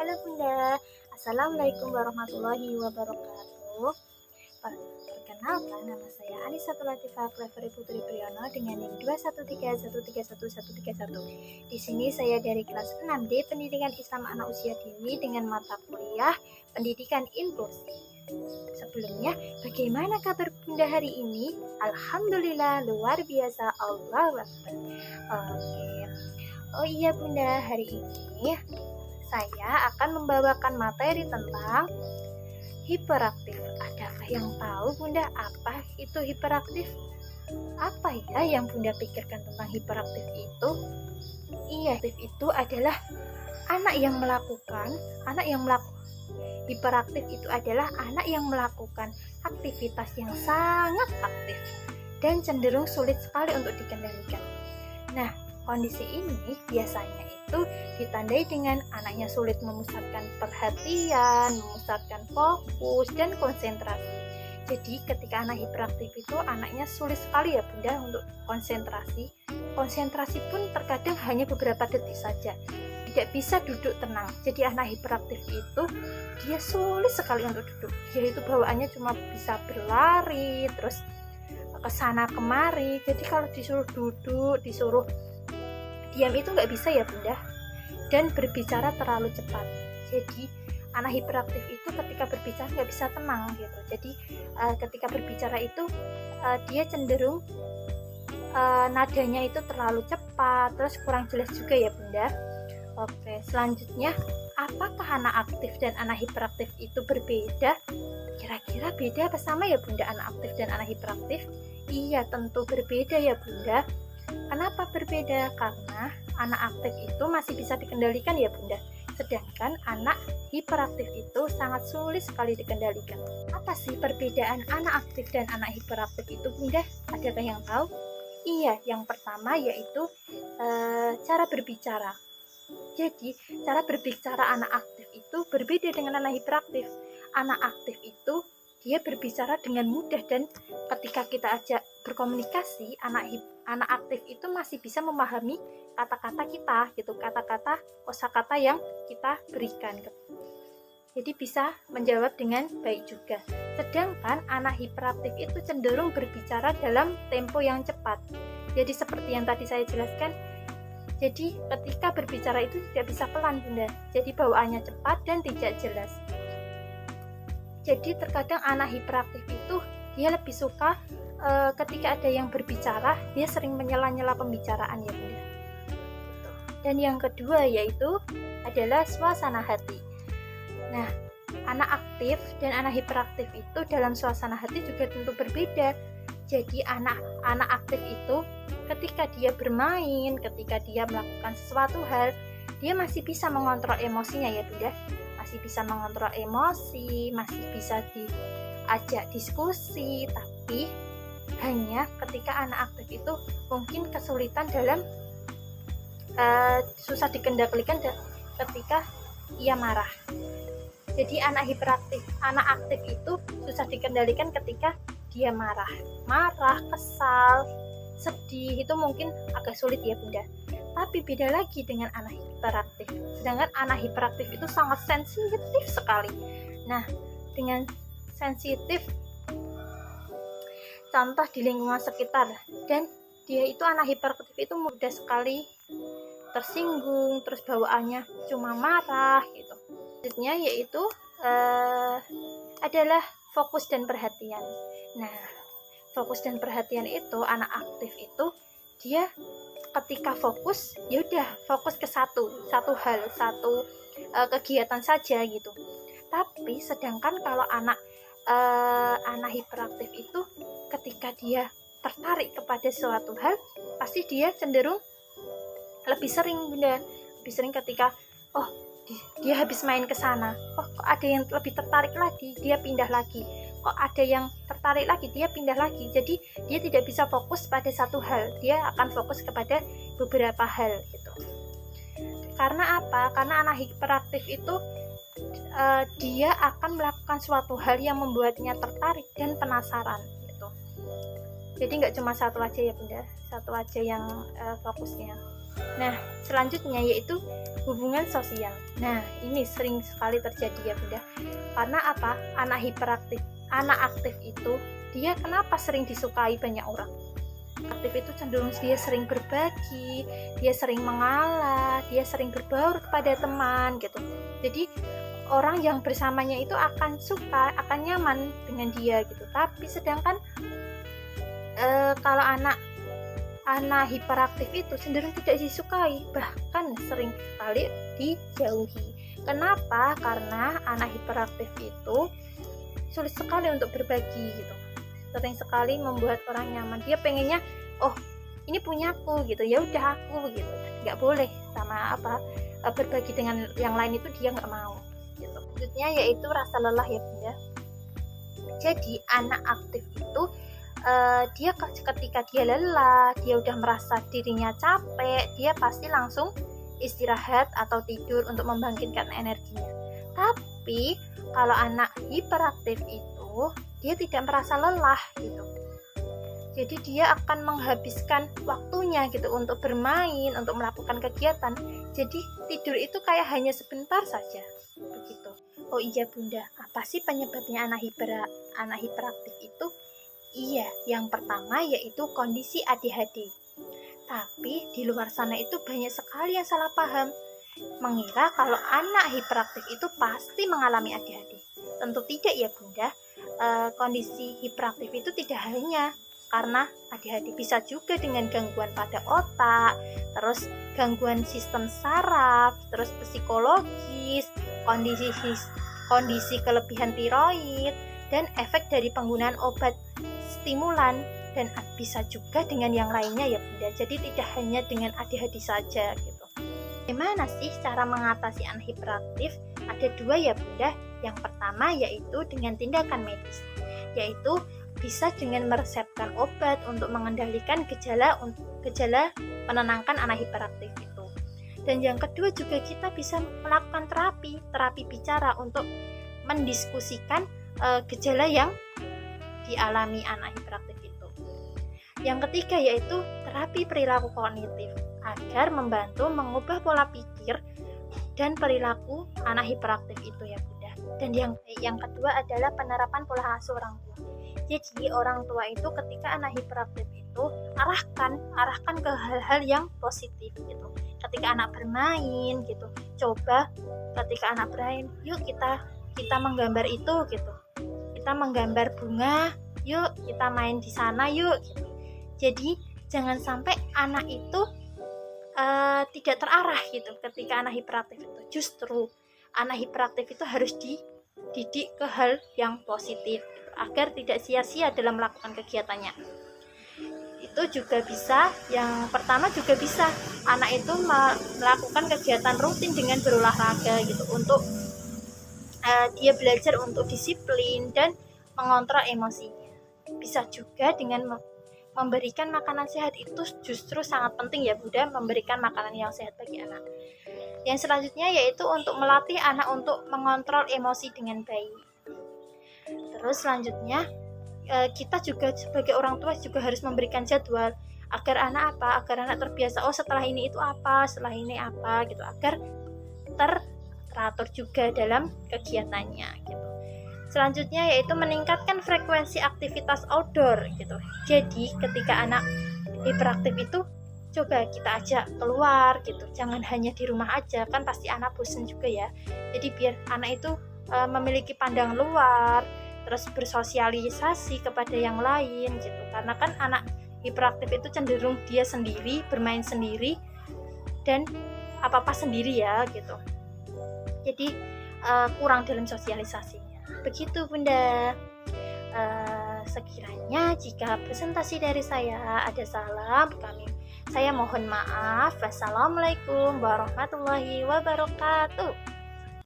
Halo Bunda, Assalamualaikum warahmatullahi wabarakatuh. Perkenalkan, nama saya Anissatul Latifah Clevery Putri Priyono dengan NIM 213131131. Di sini saya dari kelas 6D Pendidikan Islam Anak Usia Dini dengan mata kuliah Pendidikan Inklusi. Sebelumnya, bagaimana kabar Bunda hari ini? Alhamdulillah, luar biasa, Allahu Akbar. Oke. Oh iya Bunda, hari ini saya akan membawakan materi tentang hiperaktif. Adakah yang tahu Bunda apa itu hiperaktif? Apa ya yang Bunda pikirkan tentang hiperaktif itu? Iya, itu adalah anak yang melakukan hiperaktif itu adalah anak yang melakukan aktivitas yang sangat aktif dan cenderung sulit sekali untuk dikendalikan. Nah, kondisi ini biasanya itu ditandai dengan anaknya sulit memusatkan perhatian, memusatkan fokus, dan konsentrasi. Jadi ketika anak hiperaktif itu anaknya sulit sekali ya Bunda untuk konsentrasi. Konsentrasi pun terkadang hanya beberapa detik saja. Tidak bisa duduk tenang. Jadi anak hiperaktif itu dia sulit sekali untuk duduk. Dia itu bawaannya cuma bisa berlari, terus kesana kemari. Jadi kalau disuruh duduk, disuruh diam itu nggak bisa ya Bunda, dan berbicara terlalu cepat. Jadi anak hiperaktif itu ketika berbicara nggak bisa tenang gitu. Jadi ketika berbicara itu dia cenderung nadanya itu terlalu cepat, terus kurang jelas juga ya Bunda. Oke, selanjutnya, apakah anak aktif dan anak hiperaktif itu berbeda? Kira-kira beda apa sama ya Bunda anak aktif dan anak hiperaktif? Iya, tentu berbeda ya Bunda. Kenapa berbeda? Karena anak aktif itu masih bisa dikendalikan ya Bunda, sedangkan anak hiperaktif itu sangat sulit sekali dikendalikan. Apa sih perbedaan anak aktif dan anak hiperaktif itu Bunda? Adakah yang tahu? Iya, yang pertama yaitu cara berbicara. Jadi, cara berbicara anak aktif itu berbeda dengan anak hiperaktif. Anak aktif itu dia berbicara dengan mudah, dan ketika kita ajak berkomunikasi, anak aktif itu masih bisa memahami kata-kata kita gitu, kata-kata kosakata yang kita berikan. Jadi bisa menjawab dengan baik juga. Sedangkan anak hiperaktif itu cenderung berbicara dalam tempo yang cepat. Jadi seperti yang tadi saya jelaskan, jadi ketika berbicara itu tidak bisa pelan Bunda. Jadi bawaannya cepat dan tidak jelas. Jadi terkadang anak hiperaktif itu dia lebih suka ketika ada yang berbicara, dia sering menyela-nyela pembicaraan ya Bunda. Dan yang kedua yaitu adalah suasana hati. Nah, anak aktif dan anak hiperaktif itu dalam suasana hati juga tentu berbeda. Jadi anak aktif itu ketika dia bermain, ketika dia melakukan sesuatu hal, dia masih bisa mengontrol emosinya ya Bunda. Masih bisa mengontrol emosi, masih bisa diajak diskusi, tapi hanya ketika anak aktif itu mungkin kesulitan dalam susah dikendalikan ketika ia marah. Jadi anak aktif itu susah dikendalikan ketika dia marah, kesal, sedih, itu mungkin agak sulit ya Bunda. Tapi beda lagi dengan anak hiperaktif. Sedangkan anak hiperaktif itu sangat sensitif sekali. Nah, dengan sensitif, contoh di lingkungan sekitar, dan dia itu anak hiperaktif itu mudah sekali tersinggung, terus bawaannya cuma marah gitu. Selanjutnya yaitu adalah fokus dan perhatian. Nah, fokus dan perhatian itu anak aktif itu dia ketika fokus ya udah fokus ke satu hal, satu kegiatan saja gitu. Tapi sedangkan kalau anak hiperaktif itu ketika dia tertarik kepada suatu hal, pasti dia cenderung lebih sering Bunda, lebih sering ketika dia habis main ke sana, kok ada yang lebih tertarik lagi, dia pindah lagi. Kok ada yang tertarik lagi, dia pindah lagi. Jadi dia tidak bisa fokus pada satu hal, dia akan fokus kepada beberapa hal gitu. Karena apa? Karena anak hiperaktif itu dia akan melakukan suatu hal yang membuatnya tertarik dan penasaran gitu. Jadi nggak cuma satu aja ya Bunda, satu aja yang fokusnya. Nah, selanjutnya yaitu hubungan sosial. Nah, ini sering sekali terjadi ya Bunda. Karena apa? Anak hiperaktif, anak aktif itu dia kenapa sering disukai banyak orang? Aktif itu cenderung dia sering berbagi, dia sering mengalah, dia sering berbaur kepada teman gitu. Jadi orang yang bersamanya itu akan suka, akan nyaman dengan dia gitu. Tapi sedangkan kalau anak hiperaktif itu cenderung tidak disukai, bahkan sering sekali dijauhi. Kenapa? Karena anak hiperaktif itu sulit sekali untuk berbagi gitu. Sering sekali membuat orang nyaman. Dia pengennya, oh ini punyaku gitu, ya udah aku gitu. Nggak boleh sama berbagi dengan yang lain itu dia nggak mau gitu. Selanjutnya yaitu rasa lelah ya Bunda. Jadi anak aktif itu dia ketika dia lelah, dia udah merasa dirinya capek, dia pasti langsung istirahat atau tidur untuk membangkitkan energinya. Tapi kalau anak hiperaktif itu dia tidak merasa lelah gitu. Jadi dia akan menghabiskan waktunya gitu untuk bermain, untuk melakukan kegiatan. Jadi tidur itu kayak hanya sebentar saja begitu. Oh iya Bunda, apa sih penyebabnya anak hiperaktif itu? Iya, yang pertama yaitu kondisi ADHD. Tapi di luar sana itu banyak sekali yang salah paham, mengira kalau anak hiperaktif itu pasti mengalami ADHD. Tentu tidak ya Bunda. Kondisi hiperaktif itu tidak hanya karena ADHD, bisa juga dengan gangguan pada otak, terus gangguan sistem saraf, terus psikologis, kondisi kelebihan tiroid, dan efek dari penggunaan obat stimulan, dan bisa juga dengan yang lainnya ya Bunda. Jadi tidak hanya dengan ADHD saja gitu. Bagaimana sih cara mengatasi anak hiperaktif? Ada dua ya Bunda. Yang pertama yaitu dengan tindakan medis, yaitu bisa dengan meresepkan obat untuk mengendalikan gejala menenangkan anak hiperaktif itu. Dan yang kedua juga kita bisa melakukan terapi bicara untuk mendiskusikan gejala yang dialami anak hiperaktif itu. Yang ketiga yaitu terapi perilaku kognitif agar membantu mengubah pola pikir dan perilaku anak hiperaktif itu ya Bunda. Dan yang kedua adalah penerapan pola asuh orang tua. Jadi orang tua itu ketika anak hiperaktif itu arahkan ke hal-hal yang positif gitu. Ketika anak bermain gitu, coba ketika anak bermain, yuk kita menggambar itu gitu. Kita menggambar bunga, yuk kita main di sana yuk gitu. Jadi jangan sampai anak itu tidak terarah gitu ketika anak hiperaktif itu. Justru anak hiperaktif itu harus dididik ke hal yang positif gitu, agar tidak sia-sia dalam melakukan kegiatannya. Itu juga bisa, yang pertama juga bisa anak itu melakukan kegiatan rutin dengan berolahraga gitu, untuk dia belajar untuk disiplin dan mengontrol emosinya. Bisa juga dengan memberikan makanan sehat, itu justru sangat penting ya Bunda, memberikan makanan yang sehat bagi anak. Yang selanjutnya yaitu untuk melatih anak untuk mengontrol emosi dengan baik. Terus selanjutnya kita juga sebagai orang tua juga harus memberikan jadwal agar anak terbiasa, oh setelah ini itu apa, setelah ini apa gitu, agar teratur juga dalam kegiatannya gitu. Selanjutnya yaitu meningkatkan frekuensi aktivitas outdoor gitu. Jadi ketika anak hiperaktif itu coba kita ajak keluar gitu, jangan hanya di rumah aja, kan pasti anak bosan juga ya. Jadi biar anak itu memiliki pandang luar, terus bersosialisasi kepada yang lain gitu. Karena kan anak hiperaktif itu cenderung dia sendiri, bermain sendiri, dan apa-apa sendiri ya gitu. Jadi kurang dalam sosialisasinya. Begitu Bunda. Sekiranya jika presentasi dari saya ada salah, saya mohon maaf. Wassalamualaikum warahmatullahi wabarakatuh.